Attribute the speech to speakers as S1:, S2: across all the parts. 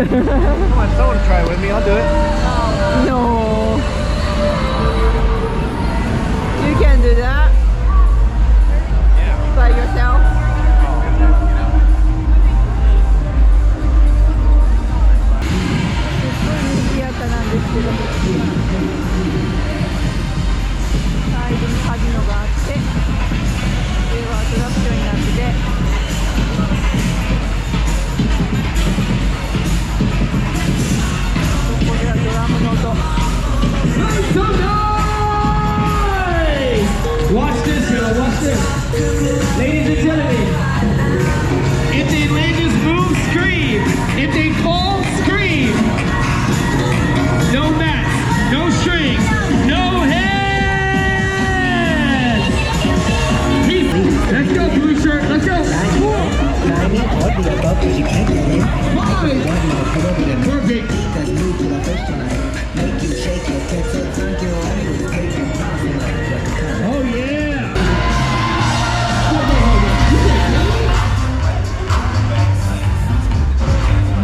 S1: Come on, someone try it with me. I'll do it.
S2: No. You can do that by yourself. 賑やかなんですけど、サイドにカジノがあって、上はアトラクションになってて。ここではドラムの音。
S3: Watch this, y'all. Watch this. Ladies and gentlemen, if they ladies move, scream. If they fall, scream. No mats, no strings, no heads. Let's go, blue shirt. Let's go. Perfect. Oh yeah.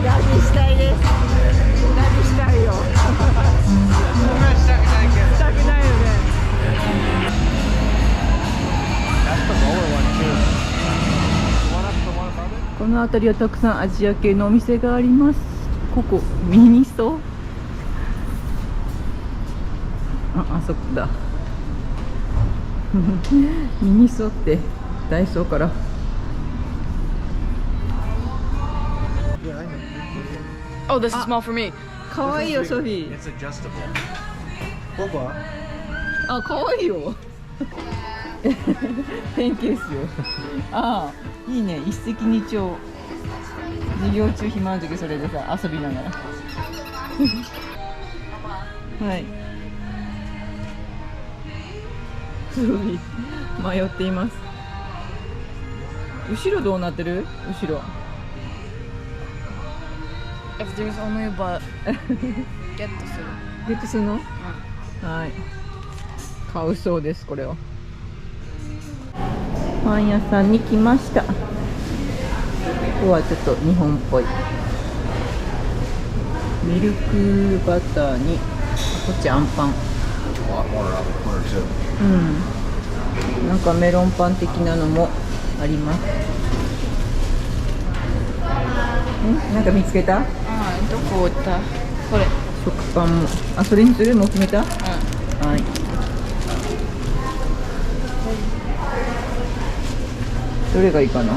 S2: ダディしたいです。ダディしたいよ。したくないよね。この辺りはたくさんアジア系のお店があります。ここミニソ。あそこだ。ミニソってダイソーから。
S4: Oh, this is small for me.
S2: かわいいよソフィー。
S1: It's adjustable. Boba.
S2: あ、かわいいよ。変形っすよ。ああ、いいね。一石二鳥。授業中暇な時それでさ遊びながら。はい。すごい迷っています。後ろどうなってる？後ろ。
S4: If there's only a but, get the food.
S2: ゲットするの？はい。買うそうですこれを。パン屋さんに来ました。ここはちょっと日本っぽい。ミルクバターにこっちあんパン。うん。なんかメロンパン的なのもあります。なんか見つけた？
S4: あ、どこ置いた？これ。
S2: 食パンも。あ、それにする？もう決めた？はい。どれがいいかな。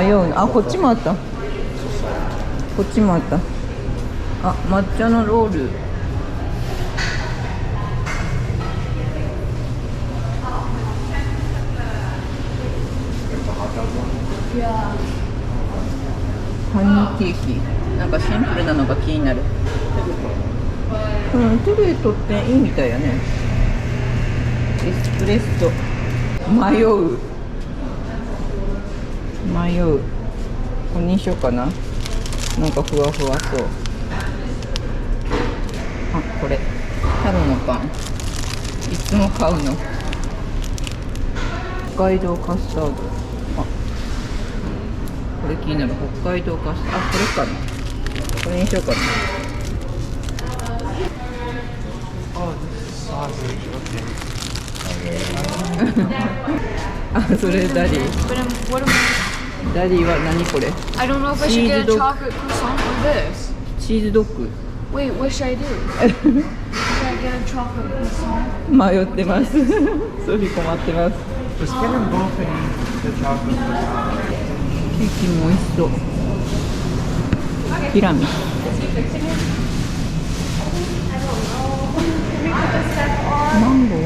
S2: 迷うの。あ、こっちもあった。こっちもあった。あ、抹茶のロール。ハニーケーキ。なんかシンプルなのが気になる。うん、トレートっていいみたいやね。エスプレッソ。迷う。これにしようかな。なんかふわふわそう。あ、これタロのパンいつも買うの。北海道カスタード。あ、これ気になる。北海道カスタード。あ、これかな。これにしようかな。あ、それダディ。ダディは何これ？
S4: I don't know if I should get a chocolate croissant or this.
S2: チーズドッグ。
S4: Wait, what should I do? Should I get a chocolate croissant?
S2: 迷ってます。ソフィ困ってます。
S1: Just get them both and eat the chocolate croissant.
S2: ケーキも美味しそう。ティラミス。マンゴー。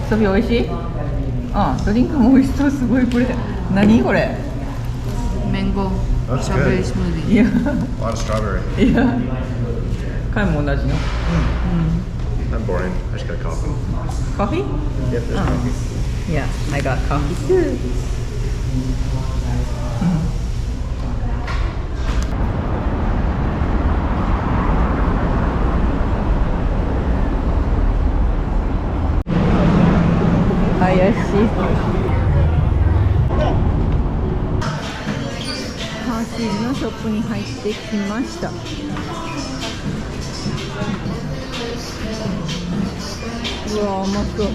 S2: ソフィ美味しい？あ、ドリンクも美味しそう。すごいこれ。何これ？
S4: Mango
S1: That's
S4: strawberry
S1: good.
S4: smoothie.
S2: いや、
S1: A lot of strawberry.
S2: いや。カイも同じの。
S1: I'm boring. I just got coffee.
S2: Coffee?
S1: Yep, there's coffee.
S2: Yeah, I got coffee too. 怪しい。はハーシーズのショップに入ってきました。うわ甘そう、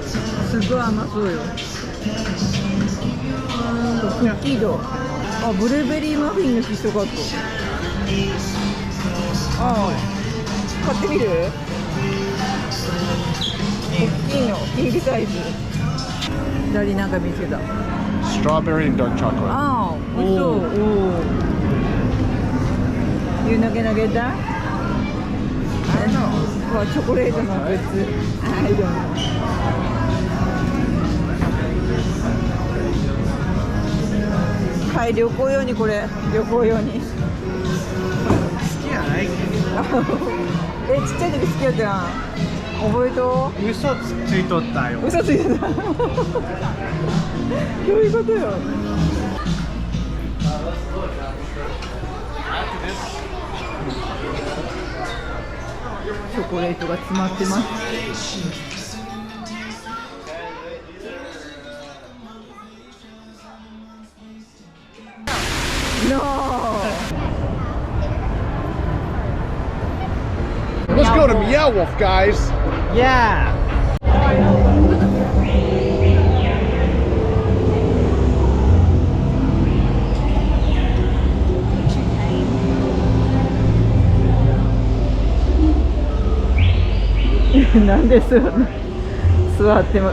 S2: すごい甘そうよ。クッキード、あ、ブルーベリーマフィンのキットカット、ああ買ってみる？大きいの、キングサイズ。左なんか見つけた。
S1: Strawberry and dark chocolate.
S2: ああ、美味しそう。おお。You gonna get that? I don't know. わ、チョコレートのグッズ。I don't know. はい、旅行用にこれ、旅行用に。
S1: 好きやない？
S2: え、ちっちゃい時好きやったやん。覚えと？
S1: 嘘ついとったよ。
S2: 嘘ついてた。どういうことよ。チョコレートが詰まってます。
S1: Let's go to Meow Wolf, guys.
S3: Yeah.
S2: なんで座っても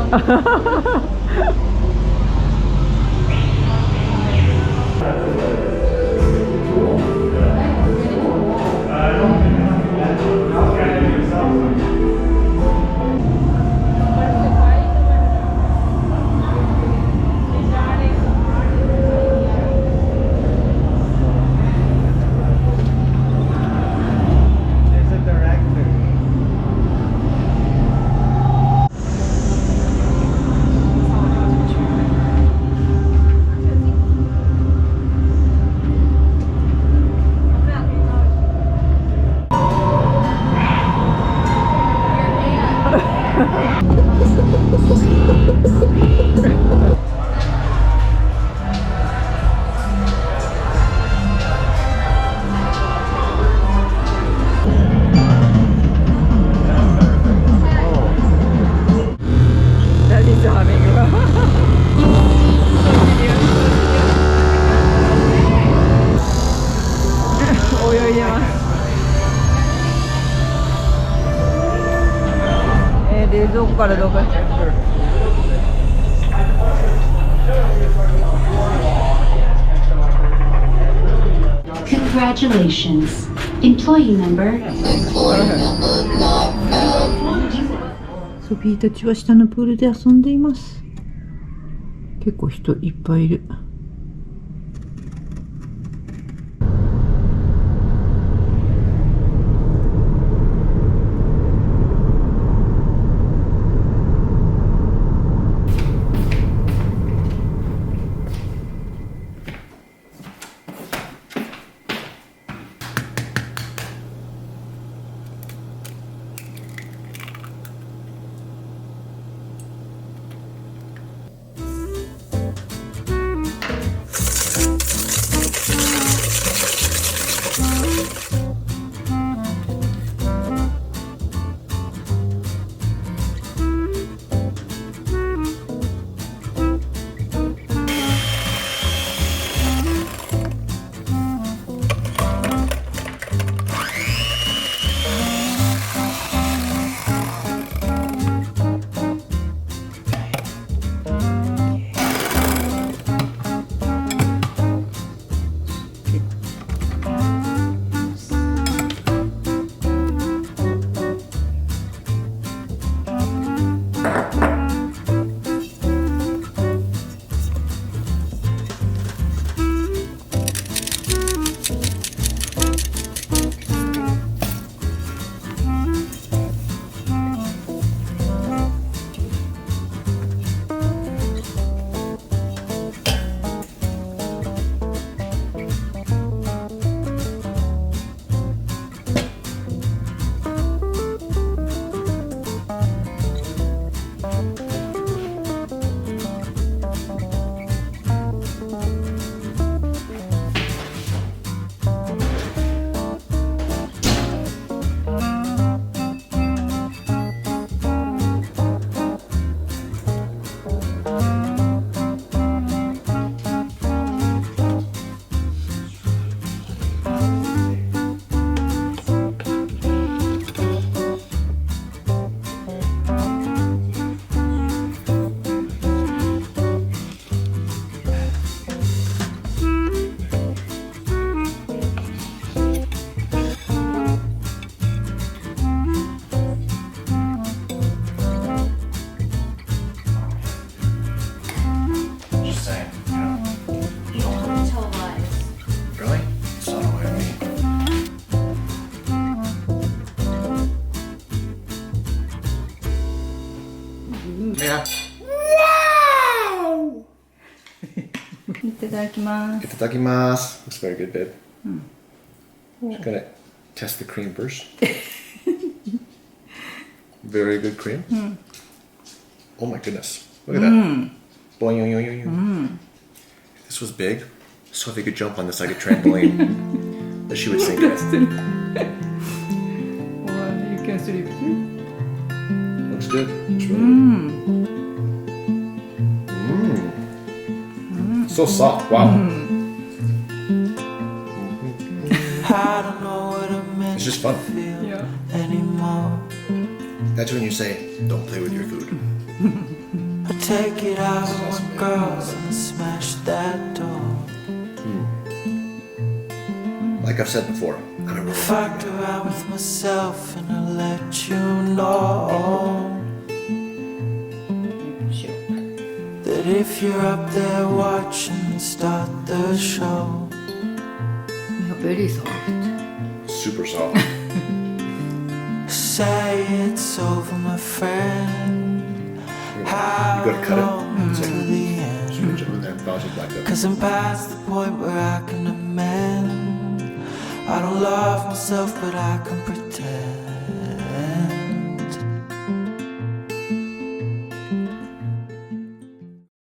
S2: 冷蔵庫からどうか。
S5: Congratulations, employee number.
S2: ソフィーたちは下のプールで遊んでいます。結構人いっぱいいる。だきます。
S6: Itadakimasu. Looks very good, babe. Just gonna test the cream first. Very good cream. Oh my goodness. Look at that. Boing, yoing, yoing, yoing. If this was big, Sophie could jump on this like a trampoline. But she would sink it.
S2: You can sleep too.
S6: Looks good. Looks really good. So soft. Wow. It's just fun.
S2: Yeah.
S6: That's when you say, don't play with your food.
S7: I take it out on girls and smash that door.
S6: Like I've said before, I'm a robot.
S7: Fucked around with myself and I let you know that if you're up there watching, start the show.
S2: Yeah, very soft.
S6: Super soft.
S7: Say it's over, my friend.
S6: You gotta cut it. It's
S7: To
S6: like,
S7: the end.
S6: just gonna jump in there and bounce it back up.
S7: Cause I'm past the point where I can amend. I don't love myself, but I can pretend.